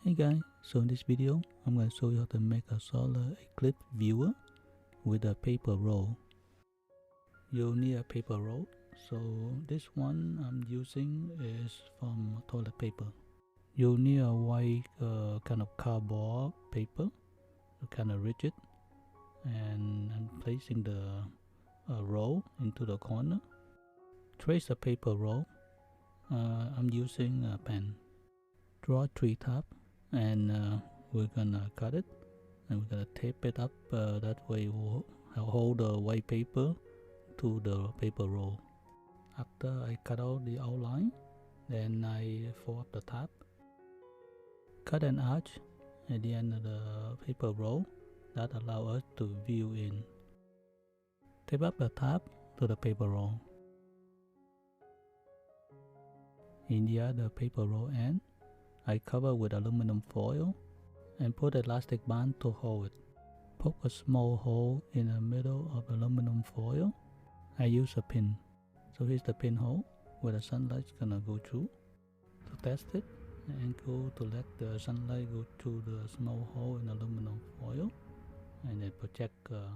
Hey guys, so in this video I'm going to show you how to make a solar eclipse viewer with a paper roll. You'll need a paper roll, so this one I'm using is from toilet paper. You'll need a white kind of cardboard paper, kind of rigid, and I'm placing the roll into the corner. Trace the paper roll. I'm using a pen. Draw 3 tabs and we're gonna cut it and we're gonna tape it up, that way we'll hold the white paper to the paper roll. After I cut out the outline, then I fold up the tab, cut an arch at the end of the paper roll that allows us to view in. Tape up the tab to the paper roll. In the other paper roll end, I cover with aluminum foil and put elastic band to hold it. Poke a small hole in the middle of aluminum foil. I use a pin. So here's the pinhole where the sunlight's gonna go through. To test it, I angle to let the sunlight go through the small hole in aluminum foil and then project the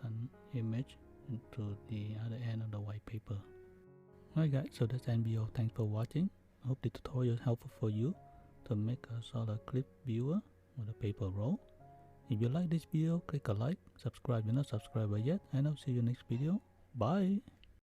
sun image into the other end of the white paper. Alright guys, so that's the end video. Thanks for watching. I hope the tutorial is helpful for you to make a solar eclipse viewer with a paper roll. If you like this video, click a like, subscribe if you're not subscribed yet, and I'll see you next video. Bye!